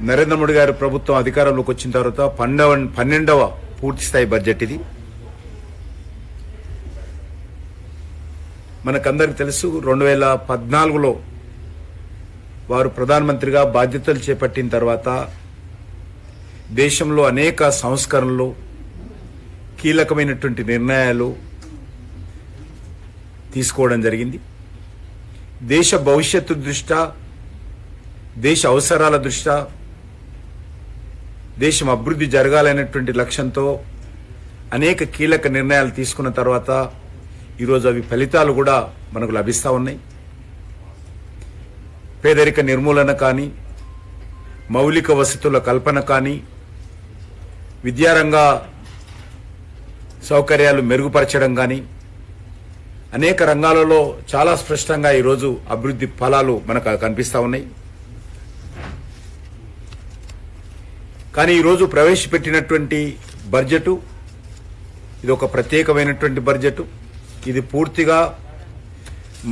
నరేంద్ర మోడీ గారి ప్రభుత్వం అధికారంలోకి వచ్చిన తర్వాత 12వ పూర్తిస్థాయి బడ్జెట్ ఇది. మనకందరికి తెలుసు 2014లో వారు ప్రధానమంత్రిగా బాధ్యతలు చేపట్టిన తర్వాత దేశంలో అనేక సంస్కరణలు, కీలకమైనటువంటి నిర్ణయాలు తీసుకోవడం జరిగింది. దేశ భవిష్యత్తు దృష్ట్యా, దేశ అవసరాల దృష్ట్యా, దేశం అభివృద్ధి జరగాలనేటువంటి లక్ష్యంతో అనేక కీలక నిర్ణయాలు తీసుకున్న తర్వాత ఈరోజు అవి ఫలితాలు కూడా మనకు లభిస్తూ ఉన్నాయి. పేదరిక నిర్మూలన కానీ, మౌలిక వసతుల కల్పన కానీ, విద్యారంగ సౌకర్యాలు మెరుగుపరచడం కానీ, అనేక రంగాలలో చాలా స్పష్టంగా ఈరోజు అభివృద్ధి ఫలాలు మనకు కనిపిస్తూ ఉన్నాయి. కానీ ఈరోజు ప్రవేశపెట్టినటువంటి బడ్జెటు ఇది ఒక ప్రత్యేకమైనటువంటి బడ్జెటు. ఇది పూర్తిగా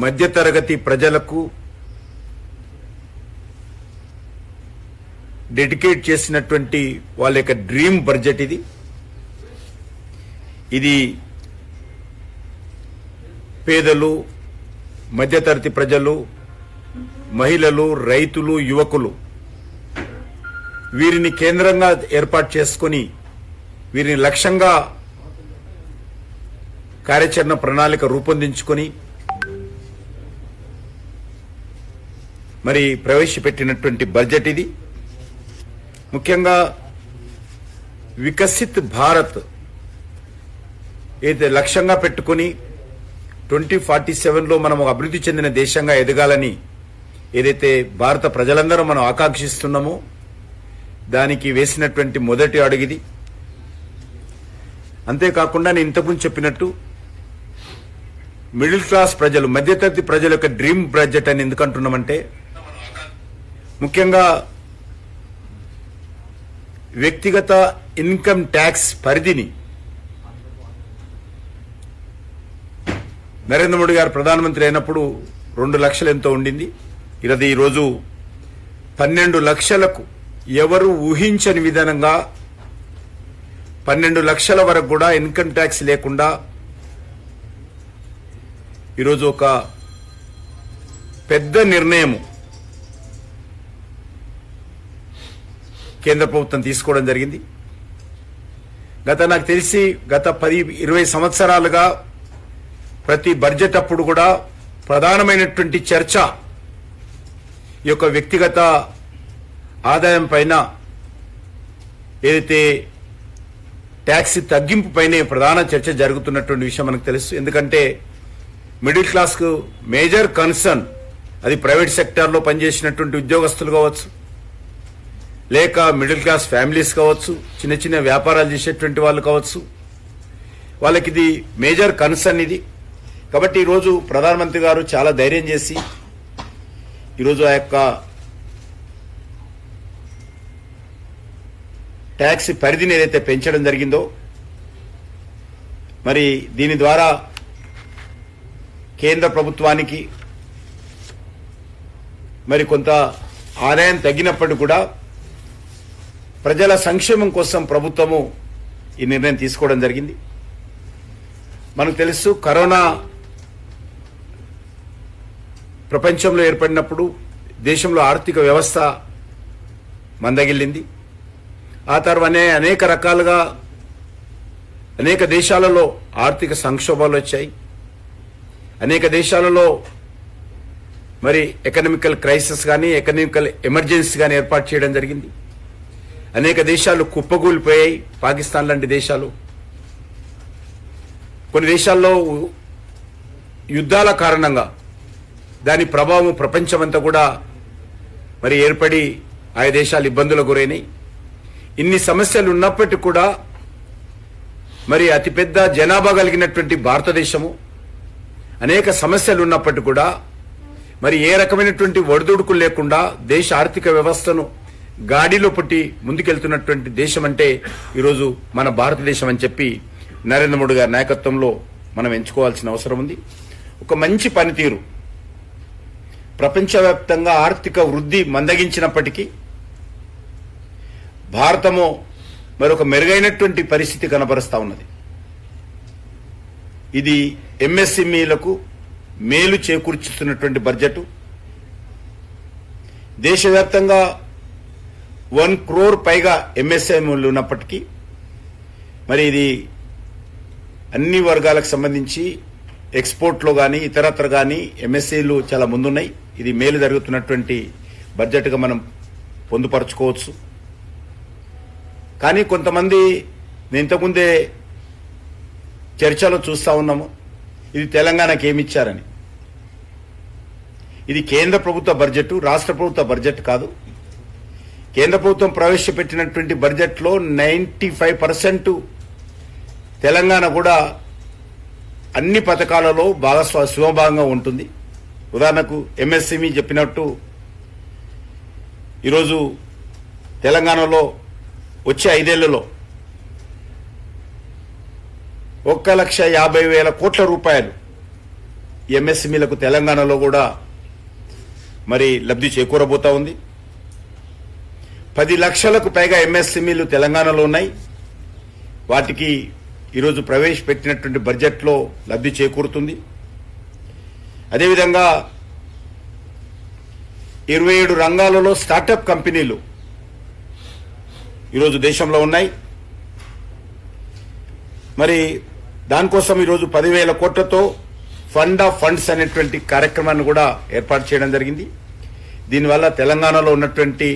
మధ్యతరగతి ప్రజలకు డెడికేట్ చేసినటువంటి వాళ్ళ యొక్క డ్రీమ్ బడ్జెట్ ఇది. ఇది పేదలు, మధ్యతరగతి ప్రజలు, మహిళలు, రైతులు, యువకులు వీరిని కేంద్రంగా ఏర్పాటు చేసుకుని వీరిని లక్ష్యంగా కార్యాచరణ ప్రణాళిక రూపొందించుకొని మరి ప్రవేశపెట్టినటువంటి బడ్జెట్ ఇది. ముఖ్యంగా వికసిత్ భారత్ ఏదైతే లక్ష్యంగా పెట్టుకుని 2047లో మనం అభివృద్ధి చెందిన దేశంగా ఎదగాలని ఏదైతే భారత ప్రజలందరూ మనం ఆకాంక్షిస్తున్నామో దానికి వేసినటువంటి మొదటి అడుగుది. అంతేకాకుండా నేను ఇంతకుముందు చెప్పినట్టు మిడిల్ క్లాస్ ప్రజలు, మధ్యతరగతి ప్రజల యొక్క డ్రీమ్ బడ్జెట్ అని ఎందుకంటున్నామంటే ముఖ్యంగా వ్యక్తిగత ఇన్కమ్ ట్యాక్స్ పరిధిని నరేంద్ర మోడీ గారు ప్రధానమంత్రి అయినప్పుడు 2 లక్షలు ఎంతో ఉండింది. ఇది ఈరోజు 12 లక్షలకు ఎవరు ఊహించని విధానంగా 12 లక్షల వరకు కూడా ఇన్కమ్ ట్యాక్స్ లేకుండా ఈరోజు ఒక పెద్ద నిర్ణయం కేంద్ర ప్రభుత్వం తీసుకోవడం జరిగింది. నాకు తెలిసి గత 10-20 సంవత్సరాలుగా ప్రతి బడ్జెట్ అప్పుడు కూడా ప్రధానమైనటువంటి చర్చ ఈ యొక్క వ్యక్తిగత ఆదాయం పైన, ఏదైతే ట్యాక్స్ తగ్గింపు పైనే ప్రధాన చర్చ జరుగుతున్నటువంటి విషయం మనకు తెలుసు. ఎందుకంటే మిడిల్ క్లాస్కు మేజర్ కన్సర్న్ అది ప్రైవేట్ సెక్టార్లో పనిచేసినటువంటి ఉద్యోగస్తులు కావచ్చు, లేక మిడిల్ క్లాస్ ఫ్యామిలీస్ కావచ్చు, చిన్న చిన్న వ్యాపారాలు చేసేటువంటి వాళ్ళు కావచ్చు, వాళ్ళకి ఇది మేజర్ కన్సర్న్ ఇది. కాబట్టి ఈరోజు ప్రధానమంత్రి గారు చాలా ధైర్యం చేసి ఈరోజు ఆ యొక్క ట్యాక్స్ పరిధిని ఏదైతే పెంచడం జరిగిందో మరి దీని ద్వారా కేంద్ర ప్రభుత్వానికి మరి కొంత ఆదాయం తగ్గినప్పటికీ కూడా ప్రజల సంక్షేమం కోసం ప్రభుత్వము ఈ నిర్ణయం తీసుకోవడం జరిగింది. మనకు తెలుసు కరోనా ప్రపంచంలో ఏర్పడినప్పుడు దేశంలో ఆర్థిక వ్యవస్థ మందగిల్లింది. ఆ తర్వాతనే అనేక రకాలుగా అనేక దేశాలలో ఆర్థిక సంక్షోభాలు వచ్చాయి. అనేక దేశాలలో మరి ఎకనామికల్ క్రైసిస్ కానీ, ఎకనామికల్ ఎమర్జెన్సీ కానీ ఏర్పాటు చేయడం జరిగింది. అనేక దేశాలు కుప్పగూలిపోయాయి. పాకిస్తాన్ లాంటి దేశాలు, కొన్ని దేశాల్లో యుద్ధాల కారణంగా దాని ప్రభావం ప్రపంచమంతా కూడా మరి ఏర్పడి ఆయా దేశాలు ఇబ్బందులకు గురైనాయి. ఇన్ని సమస్యలు ఉన్నప్పటికీ కూడా మరి అతిపెద్ద జనాభా కలిగినటువంటి భారతదేశము, అనేక సమస్యలు ఉన్నప్పటికీ కూడా మరి ఏ రకమైనటువంటి ఒడిదుడుకులు లేకుండా దేశ ఆర్థిక వ్యవస్థను గాడిలో పుట్టి ముందుకెళ్తున్నటువంటి దేశం అంటే ఈరోజు మన భారతదేశం అని చెప్పి నరేంద్ర మోడీ గారి నాయకత్వంలో మనం ఎంచుకోవాల్సిన అవసరం ఉంది. ఒక మంచి పనితీరు, ప్రపంచవ్యాప్తంగా ఆర్థిక వృద్ధి మందగించినప్పటికీ భారతము మరొక మెరుగైనటువంటి పరిస్థితి కనబరుస్తా ఉన్నది. ఇది ఎంఎస్ఎంఈలకు మేలు చేకూర్చుతున్నటువంటి బడ్జెట్. దేశవ్యాప్తంగా 1 crore పైగా ఎంఎస్ఎంఈలు ఉన్నప్పటికీ మరి ఇది అన్ని వర్గాలకు సంబంధించి ఎక్స్పోర్ట్లో కానీ ఇతరత్ర కానీ ఎంఎస్ఈలు చాలా ముందున్నాయి. ఇది మేలు జరుగుతున్నటువంటి బడ్జెట్గా మనం పొందుపరచుకోవచ్చు. కానీ కొంతమంది ఇంతకుముందే చర్చలో చూస్తూ ఉన్నాము, ఇది తెలంగాణకి ఏమిచ్చారని. ఇది కేంద్ర ప్రభుత్వ బడ్జెట్, రాష్ట్ర ప్రభుత్వ బడ్జెట్ కాదు. కేంద్ర ప్రభుత్వం ప్రవేశపెట్టినటువంటి బడ్జెట్లో 95% తెలంగాణ కూడా అన్ని పథకాలలో శివభాగంగా ఉంటుంది. ఉదాహరణకు ఎంఎస్ఎంఈ చెప్పినట్టు ఈరోజు తెలంగాణలో వచ్చే 5 ఏళ్లలో 1,50,000 కోట్ల రూపాయలు ఎంఎస్ఎంఈలకు తెలంగాణలో కూడా మరి లబ్ధి చేకూరబోతా ఉంది. 10 లక్షలకు పైగా ఎంఎస్ఎంఈలు తెలంగాణలో ఉన్నాయి. వాటికి ఈరోజు ప్రవేశపెట్టినటువంటి బడ్జెట్లో లబ్ధి చేకూరుతుంది. అదేవిధంగా 27 రంగాలలో స్టార్టప్ కంపెనీలు ఈరోజు దేశంలో ఉన్నాయి. మరి దానికోసం ఈరోజు 10,000 కోట్లతో ఫండ్ ఆఫ్ ఫండ్స్ అనేటువంటి కార్యక్రమాన్ని కూడా ఏర్పాటు చేయడం జరిగింది. దీనివల్ల తెలంగాణలో ఉన్నటువంటి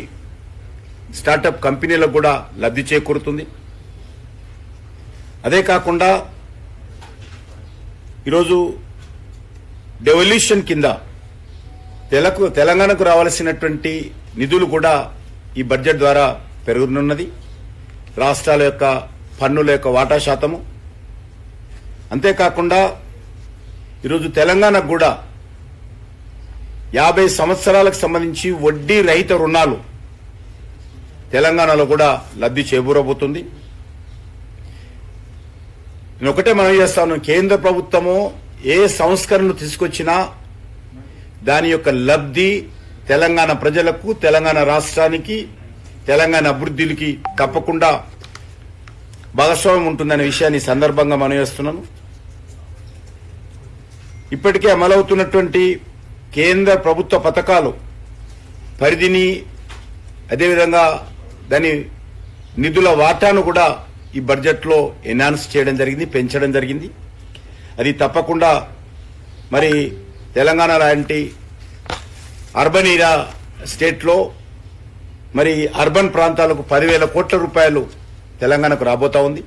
స్టార్టప్ కంపెనీలకు కూడా లబ్ధి చేకూరుతుంది. అదే కాకుండా ఈరోజు డెవల్యూషన్ కింద తెలంగాణకు రావాల్సినటువంటి నిధులు కూడా ఈ బడ్జెట్ ద్వారా పెరుగుతున్నది. రాష్ట్రాల యొక్క పన్నుల యొక్క వాటా శాతము. అంతేకాకుండా ఈరోజు తెలంగాణకు కూడా 50 సంవత్సరాలకు సంబంధించి వడ్డీ రహిత రుణాలు తెలంగాణలో కూడా లబ్ధి చేకూరబోతుంది. నేను ఒకటే మనం చేస్తాను, కేంద్ర ప్రభుత్వము ఏ సంస్కరణలు తీసుకొచ్చినా దాని యొక్క లబ్ధి తెలంగాణ ప్రజలకు, తెలంగాణ రాష్ట్రానికి, తెలంగాణ అభివృద్ధికి తప్పకుండా భాగస్వామ్యం ఉంటుందనే విషయాన్ని సందర్భంగా మనం చేస్తున్నాను. ఇప్పటికే అమలవుతున్నటువంటి కేంద్ర ప్రభుత్వ పథకాలు పరిధిని, అదేవిధంగా దాని నిధుల వాటాను కూడా ఈ బడ్జెట్లో ఎన్హాన్స్ చేయడం జరిగింది, పెంచడం జరిగింది. అది తప్పకుండా మరి తెలంగాణ లాంటి అర్బన్ ఏరియా స్టేట్లో మరి అర్బన్ ప్రాంతాలకు 10,000 కోట్ల రూపాయలు తెలంగాణకు రాబోతా ఉంది.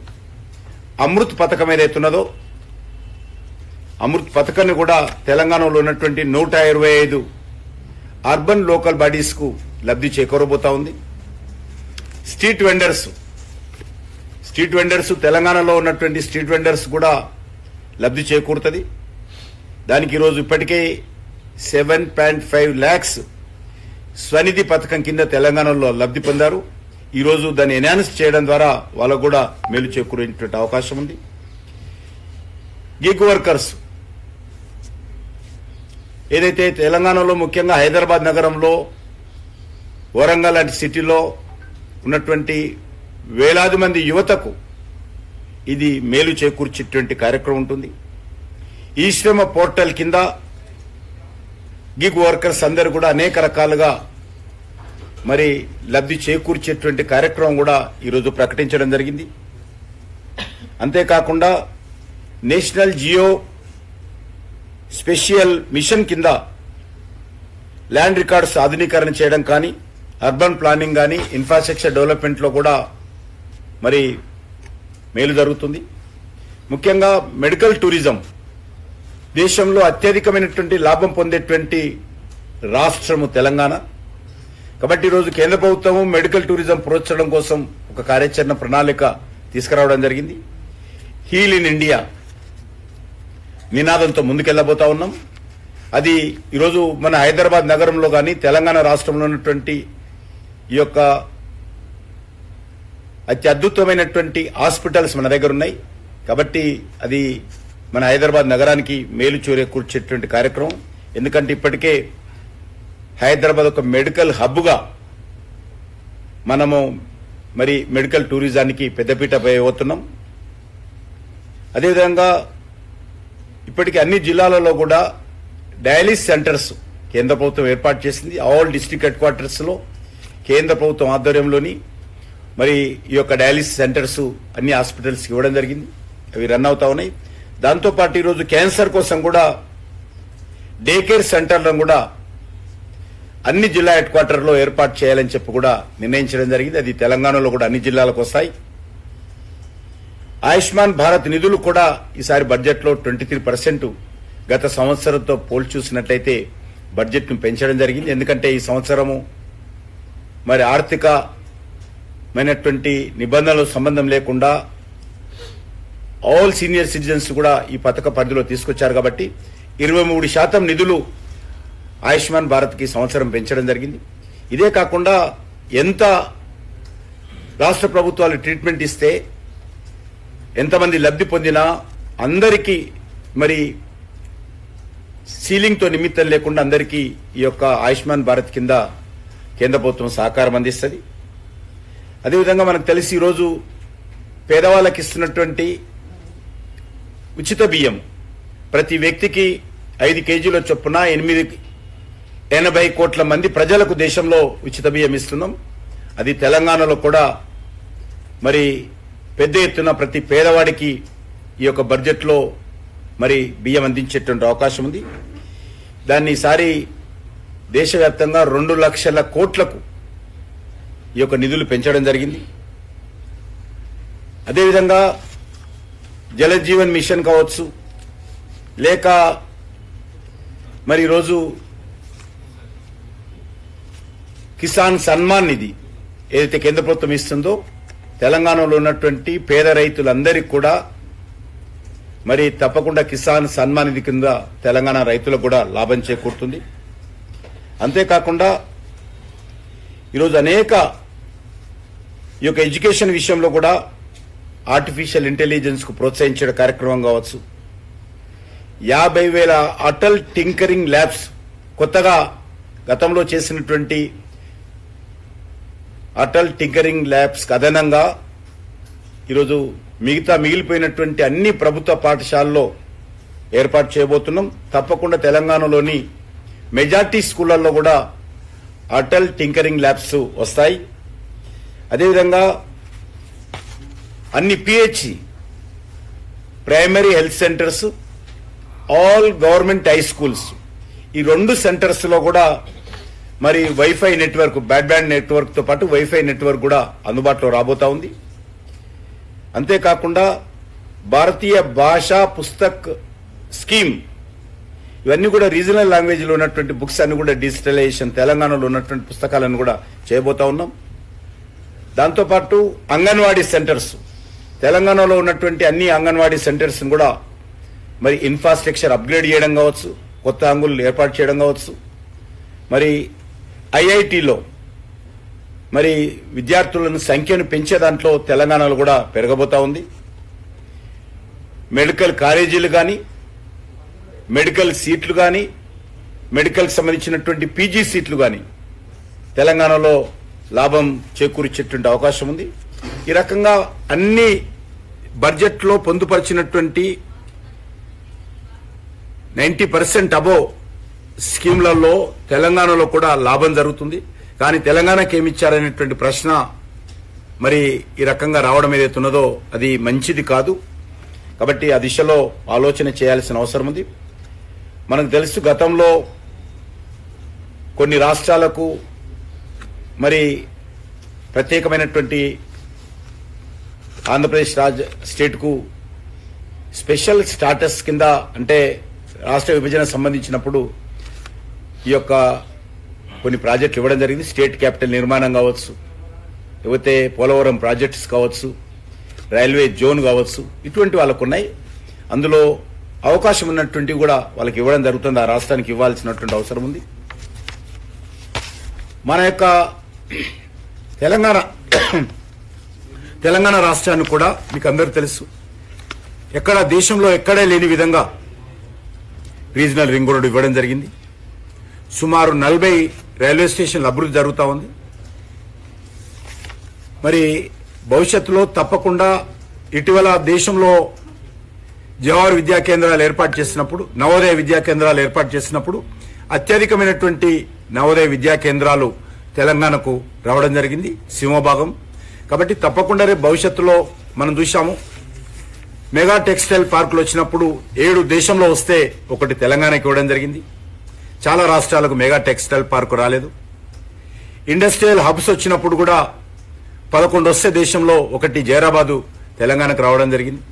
అమృత్ పథకం ఏదైతున్నదో అమృత్ పథకాన్ని కూడా తెలంగాణలో ఉన్నటువంటి 125 అర్బన్ లోకల్ బాడీస్ కు లబ్ధి చేకూరబోతా ఉంది. స్ట్రీట్ వెండర్స్ తెలంగాణలో ఉన్నటువంటి స్ట్రీట్ వెండర్స్ కూడా లబ్ధి చేకూరుతుంది. దానికి ఈరోజు ఇప్పటికే 7.5 lakhs స్వనిధి పథకం కింద తెలంగాణలో లబ్ధి పొందారు. ఈరోజు దాన్ని ఎన్హాన్స్ చేయడం ద్వారా వాళ్ళకు కూడా మేలు చేకూరేటువంటి అవకాశం ఉంది. గిగ్ వర్కర్స్ ఏదైతే తెలంగాణలో ముఖ్యంగా హైదరాబాద్ నగరంలో, వరంగల్ లాంటి సిటీలో ఉన్నటువంటి వేలాది మంది యువతకు ఇది మేలు చేకూర్చేటువంటి కార్యక్రమం ఉంటుంది. ఈ శ్రమ పోర్టల్ కింద గిగ్ వర్కర్స్ అందరూ కూడా అనేక రకాలుగా మరి లబ్ధి చేకూర్చేటువంటి కార్యక్రమం కూడా ఈరోజు ప్రకటించడం జరిగింది. అంతేకాకుండా నేషనల్ జియో స్పెషల్ మిషన్ కింద ల్యాండ్ రికార్డ్స్ ఆధునీకరణ చేయడం కానీ, అర్బన్ ప్లానింగ్ కానీ, ఇన్ఫ్రాస్ట్రక్చర్ డెవలప్మెంట్లో కూడా మరి మేలు జరుగుతుంది. ముఖ్యంగా మెడికల్ టూరిజం దేశంలో అత్యధికమైనటువంటి లాభం పొందేటువంటి రాష్ట్రము తెలంగాణ. కాబట్టి ఈరోజు కేంద్ర ప్రభుత్వము మెడికల్ టూరిజం ప్రోత్సహించడం కోసం ఒక కార్యాచరణ ప్రణాళిక తీసుకురావడం జరిగింది. హీల్ ఇన్ ఇండియా నినాదంతో ముందుకెళ్లబోతా ఉన్నాం. అది ఈరోజు మన హైదరాబాద్ నగరంలో కానీ, తెలంగాణ రాష్ట్రంలో ఉన్నటువంటి ఈ యొక్క అత్యద్భుతమైనటువంటి హాస్పిటల్స్ మన దగ్గర ఉన్నాయి. కాబట్టి అది మన హైదరాబాద్ నగరానికి మేలు చేకూర్చేటువంటి కార్యక్రమం. ఎందుకంటే ఇప్పటికే హైదరాబాద్ ఒక మెడికల్ హబ్గా మనము మరి మెడికల్ టూరిజానికి పెద్దపీట వేయబోతున్నాం. అదేవిధంగా ఇప్పటికీ అన్ని జిల్లాలలో కూడా డయాలిసిస్ సెంటర్స్ కేంద్ర ప్రభుత్వం ఏర్పాటు చేసింది. ఆల్ డిస్ట్రిక్ట్ హెడ్ క్వార్టర్స్ లో కేంద్ర ప్రభుత్వం ఆధ్వర్యంలోని మరి ఈ యొక్క డయాలిసిస్ సెంటర్స్ అన్ని హాస్పిటల్స్ ఇవ్వడం జరిగింది. అవి రన్ అవుతా ఉన్నాయి. దాంతోపాటు ఈరోజు క్యాన్సర్ కోసం కూడా డే కేర్ సెంటర్లను కూడా అన్ని జిల్లా హెడ్ క్వార్టర్లో ఏర్పాటు చేయాలని చెప్పి కూడా నిర్ణయించడం జరిగింది. అది తెలంగాణలో కూడా అన్ని జిల్లాలకు వస్తాయి. ఆయుష్మాన్ భారత్ నిధులు కూడా ఈసారి బడ్జెట్లో 23% గత సంవత్సరంతో పోల్చి చూసినట్లయితే బడ్జెట్ను పెంచడం జరిగింది. ఎందుకంటే ఈ సంవత్సరము మరి ఆర్థికమైనటువంటి నిబంధనలు సంబంధం లేకుండా ఆల్ సీనియర్ సిటిజన్స్ కూడా ఈ పథక పరిధిలో తీసుకొచ్చారు. కాబట్టి 23% నిధులు ఆయుష్మాన్ భారత్కి సంవత్సరం పెంచడం జరిగింది. ఇదే కాకుండా ఎంత రాష్ట్ర ప్రభుత్వాలు ట్రీట్మెంట్ ఇస్తే ఎంతమంది లబ్ధి పొందినా అందరికీ మరి సీలింగ్తో నిమిత్తం లేకుండా అందరికీ ఈ యొక్క ఆయుష్మాన్ భారత్ కింద కేంద్ర ప్రభుత్వం సహకారం అందిస్తుంది. అదేవిధంగా మనకు తెలిసి ఈరోజు పేదవాళ్ళకి ఇస్తున్నటువంటి ఉచిత బియ్యం ప్రతి వ్యక్తికి 5 కేజీల చొప్పున 80 కోట్ల మంది ప్రజలకు దేశంలో ఉచిత బియ్యం ఇస్తున్నాం. అది తెలంగాణలో కూడా మరి పెద్ద ఎత్తున ప్రతి పేదవాడికి ఈ యొక్క బడ్జెట్లో మరి బియ్యం అందించేటువంటి అవకాశం ఉంది. దాన్ని ఈసారి దేశవ్యాప్తంగా 2 లక్షల కోట్లకు ఈ యొక్క నిధులు పెంచడం జరిగింది. అదేవిధంగా జల జీవన్ మిషన్ కావచ్చు, లేక మరి ఈరోజు కిసాన్ సన్మాన్ నిధి ఏదైతే కేంద్ర ప్రభుత్వం ఇస్తుందో తెలంగాణలో ఉన్నటువంటి పేద రైతులందరికీ కూడా మరి తప్పకుండా కిసాన్ సన్మాన్ నిధి కింద తెలంగాణ రైతులకు కూడా లాభం చేకూరుతుంది. అంతేకాకుండా ఈరోజు అనేక ఈ యొక్క ఎడ్యుకేషన్ విషయంలో కూడా ఆర్టిఫిషియల్ ఇంటెలిజెన్స్ కు ప్రోత్సహించే కార్యక్రమం కావచ్చు, 50,000 అటల్ టింకరింగ్ ల్యాబ్స్ కొత్తగా గతంలో చేసినటువంటి అటల్ టింకరింగ్ ల్యాబ్స్ అదనంగా ఈరోజు మిగిలిపోయినటువంటి అన్ని ప్రభుత్వ పాఠశాలల్లో ఏర్పాటు చేయబోతున్నాం. తప్పకుండా తెలంగాణలోని మెజార్టీ స్కూళ్లలో కూడా అటల్ టింకరింగ్ ల్యాబ్స్ వస్తాయి. అదేవిధంగా అన్ని PHC primary health centres, all government high schools ఈ 2 సెంటర్స్ లో కూడా మరి వైఫై నెట్వర్క్, బ్రాడ్బ్యాండ్ నెట్వర్క్ తో పాటు వైఫై నెట్వర్క్ కూడా అందుబాటులో రాబోతా ఉంది. అంతేకాకుండా భారతీయ భాషా పుస్తక్ స్కీమ్ ఇవన్నీ కూడా రీజనల్ లాంగ్వేజ్ లో ఉన్నటువంటి బుక్స్ అన్ని కూడా డిజిటలైజేషన్ తెలంగాణలో ఉన్నటువంటి పుస్తకాలను కూడా చేయబోతా ఉన్నాం. దాంతోపాటు అంగన్వాడీ సెంటర్స్ తెలంగాణలో ఉన్నటువంటి అన్ని అంగన్వాడీ సెంటర్స్ కూడా మరి ఇన్ఫ్రాస్ట్రక్చర్ అప్గ్రేడ్ చేయడం కావచ్చు, కొత్త అంగులు ఏర్పాటు చేయడం కావచ్చు, మరి ఐఐటిలో మరి విద్యార్థులను సంఖ్యను పెంచే దాంట్లో తెలంగాణలో కూడా పెరగబోతా ఉంది. మెడికల్ కాలేజీలు కానీ, మెడికల్ సీట్లు కానీ, మెడికల్ సంబంధించినటువంటి పీజీ సీట్లు కానీ తెలంగాణలో లాభం చేకూర్చేటువంటి అవకాశం ఉంది. ఈ రకంగా అన్ని బడ్జెట్లో పొందుపరిచినటువంటి 90% అబోవ్ స్కీమ్లలో తెలంగాణలో కూడా లాభం జరుగుతుంది. కానీ తెలంగాణకి ఏమిచ్చారనేటువంటి ప్రశ్న మరి ఈ రకంగా రావడం ఏదైతే ఉన్నదో అది మంచిది కాదు. కాబట్టి ఆ దిశలో ఆలోచన చేయాల్సిన అవసరం ఉంది. మనకు తెలుసు గతంలో కొన్ని రాష్ట్రాలకు మరి ప్రత్యేకమైనటువంటి ఆంధ్రప్రదేశ్ స్టేట్కు స్పెషల్ స్టాటస్ కింద అంటే రాష్ట్ర విభజన సంబంధించినప్పుడు ఈ యొక్క కొన్ని ప్రాజెక్టులు ఇవ్వడం జరిగింది. స్టేట్ క్యాపిటల్ నిర్మాణం కావచ్చు, లేకపోతే పోలవరం ప్రాజెక్ట్స్ కావచ్చు, రైల్వే జోన్ కావచ్చు, ఇటువంటి వాళ్ళకు ఉన్నాయి. అందులో అవకాశం ఉన్నటువంటి కూడా వాళ్ళకి ఇవ్వడం జరుగుతుంది. ఆ రాష్ట్రానికి ఇవ్వాల్సినటువంటి అవసరం ఉంది. మన యొక్క తెలంగాణ రాష్ట్రాన్ని కూడా మీకు అందరూ తెలుసు, ఎక్కడ దేశంలో ఎక్కడే లేని విధంగా రీజనల్ రింగ్ రోడ్ ఇవ్వడం జరిగింది. సుమారు 40 రైల్వే స్టేషన్లు అభివృద్ధి జరుగుతూ ఉంది. మరి భవిష్యత్తులో తప్పకుండా ఇటీవల దేశంలో జవహర్ విద్యా కేంద్రాలు ఏర్పాటు చేసినప్పుడు, నవోదయ విద్యా కేంద్రాలు ఏర్పాటు చేసినప్పుడు అత్యధికమైనటువంటి నవోదయ విద్యా కేంద్రాలు తెలంగాణకు రావడం జరిగింది, సింహభాగం. కాబట్టి తప్పకుండా రేపు భవిష్యత్తులో మనం చూశాము, మెగా టెక్స్టైల్ పార్కులు వచ్చినప్పుడు 7 దేశంలో వస్తే ఒకటి తెలంగాణకి ఇవ్వడం జరిగింది. చాలా రాష్ట్రాలకు మెగా టెక్స్టైల్ పార్కు రాలేదు. ఇండస్ట్రియల్ హబ్స్ వచ్చినప్పుడు కూడా 11 వస్తే దేశంలో ఒకటి జైరాబాదు తెలంగాణకు రావడం జరిగింది.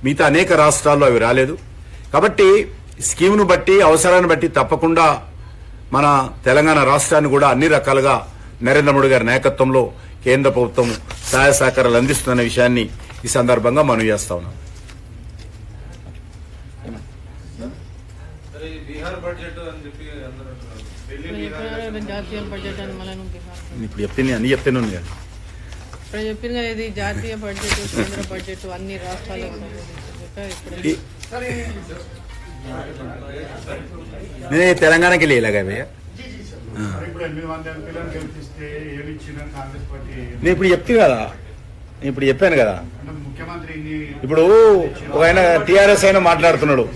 మిగతా అనేక రాష్ట్రాల్లో అవి రాలేదు. కాబట్టి స్కీమ్ను బట్టి, అవసరాన్ని బట్టి తప్పకుండా మన తెలంగాణ రాష్ట్రాన్ని కూడా అన్ని రకాలుగా నరేంద్ర మోడీ గారి నాయకత్వంలో కేంద్ర ప్రభుత్వం సహాయ సహకారాలు అందిస్తున్న విషయాన్ని ఈ సందర్భంగా మనవి చేస్తా ఉన్నాం. ఇప్పుడు చెప్తే అన్ని చెప్తేనే ఉంది కదా. చెప్పింది కదా, ఇది జాతీయ బడ్జెట్, కేంద్ర బడ్జెట్ అన్ని రాష్ట్రాలకు నేనే తెలంగాణకి లేలాగా భయ్యా. నేను ఇప్పుడు చెప్తే కదా, నేను ఇప్పుడు చెప్పాను కదా. ఇప్పుడు ఒక ఆయన టీఆర్ఎస్ అయినా మాట్లాడుతున్నాడు,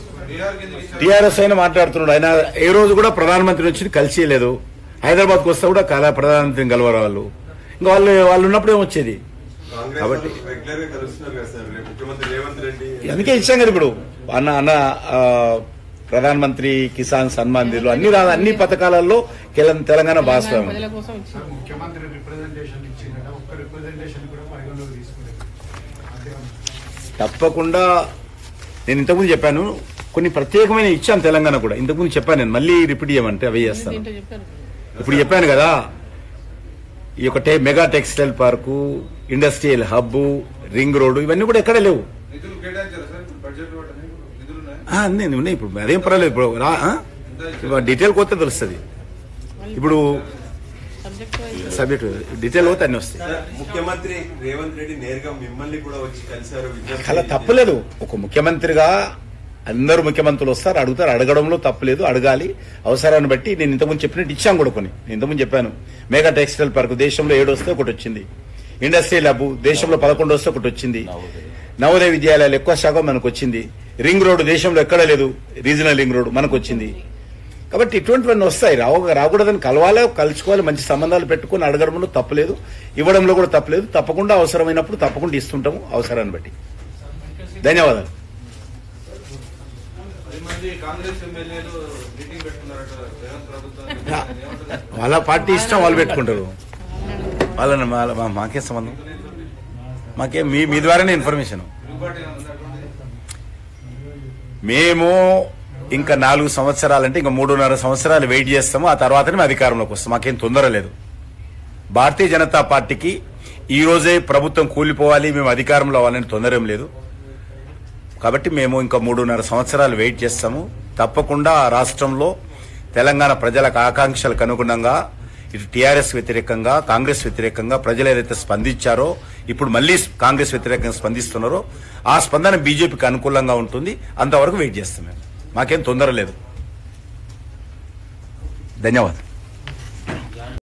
ఆయన ఏ రోజు కూడా ప్రధానమంత్రి వచ్చి కలిసేయలేదు. హైదరాబాద్కి వస్తే కూడా ప్రధానమంత్రిని కలవరు వాళ్ళు. ఇంకా వాళ్ళు ఉన్నప్పుడు ఏమొచ్చేది. కాబట్టి అందుకే ఇచ్చాం కదా. ఇప్పుడు అన్న ప్రధానమంత్రి కిసాన్ సన్మాన్ నిధులు అన్ని పథకాలలో తెలంగాణ భాగస్వామ్యం. తప్పకుండా నేను ఇంతకుముందు చెప్పాను, కొన్ని ప్రత్యేకమైన ఇచ్చాను తెలంగాణ కూడా. ఇంతకుముందు చెప్పాను, నేను మళ్ళీ రిపీట్ చేయమంటే అవి చేస్తాను. ఇప్పుడు చెప్పాను కదా, ఈ యొక్క mega textile park, industrial hub, ring road ఇవన్నీ కూడా ఎక్కడ లేవు. అన్నీ ఉన్నాయి. ఇప్పుడు అదేం పర్వాలేదు. ఇప్పుడు డీటెయిల్ కొత్త తెలుస్తుంది. ఇప్పుడు సబ్జెక్ట్ డీటెయిల్ పోతే అన్ని వస్తాయి. ముఖ్యమంత్రి రేవంత్ రెడ్డి నేరుగా మిమ్మల్ని కూడా వచ్చి కలిశారు. అలా తప్పలేదు. ఒక ముఖ్యమంత్రిగా అందరూ ముఖ్యమంత్రులు వస్తారు, అడుగుతారు. అడగడంలో తప్పలేదు, అడగాలి. అవసరాన్ని బట్టి నేను ఇంతకుముందు చెప్పినట్టు ఇచ్చాం కూడా కొన్ని. నేను ఇంతకుముందు చెప్పాను, మెగా టెక్స్టైల్ పార్క్ దేశంలో 7 వస్తే ఒకటి వచ్చింది. ఇండస్ట్రియల్ హబ్ దేశంలో 11 వస్తే ఒకటి వచ్చింది. నవోదయ విద్యాలయాలు ఎక్కువ శాతం మనకు వచ్చింది. రింగ్ రోడ్డు దేశంలో ఎక్కడ లేదు, రీజనల్ రింగ్ రోడ్డు మనకు వచ్చింది. కాబట్టి ఇటువంటివన్నీ వస్తాయి. రాకూడదని కలుసుకోవాలి, మంచి సంబంధాలు పెట్టుకుని అడగడంలో తప్పలేదు, ఇవ్వడంలో కూడా తప్పలేదు. తప్పకుండా అవసరమైనప్పుడు తప్పకుండా ఇస్తుంటాము అవసరాన్ని బట్టి. ధన్యవాదాలు. వాళ్ళ పార్టీ ఇష్టం, వాళ్ళు పెట్టుకుంటారు. వాళ్ళని మాకే సంబంధం, మాకే మీ ద్వారానే ఇన్ఫర్మేషన్. మేము ఇంకా 4 సంవత్సరాలంటే ఇంకా 3.5 సంవత్సరాలు వెయిట్ చేస్తాము. ఆ తర్వాతనే మేము అధికారంలోకి వస్తాం. మాకేం తొందర లేదు. భారతీయ జనతా పార్టీకి ఈ రోజే ప్రభుత్వం కూలిపోవాలి, మేము అధికారంలో అవ్వాలని తొందర ఏం లేదు. కాబట్టి మేము ఇంకా 3.5 సంవత్సరాలు వెయిట్ చేస్తాము. తప్పకుండా రాష్ట్రంలో తెలంగాణ ప్రజలకు ఆకాంక్షలకు అనుగుణంగా ఇటు టీఆర్ఎస్ వ్యతిరేకంగా, కాంగ్రెస్ వ్యతిరేకంగా ప్రజలు ఏదైతే స్పందించారో, ఇప్పుడు మళ్లీ కాంగ్రెస్ వ్యతిరేకంగా స్పందిస్తున్నారో ఆ స్పందన బీజేపీకి అనుకూలంగా ఉంటుంది. అంతవరకు వెయిట్ చేస్తాం. మేము మాకేం తొందర లేదు. ధన్యవాదాలు.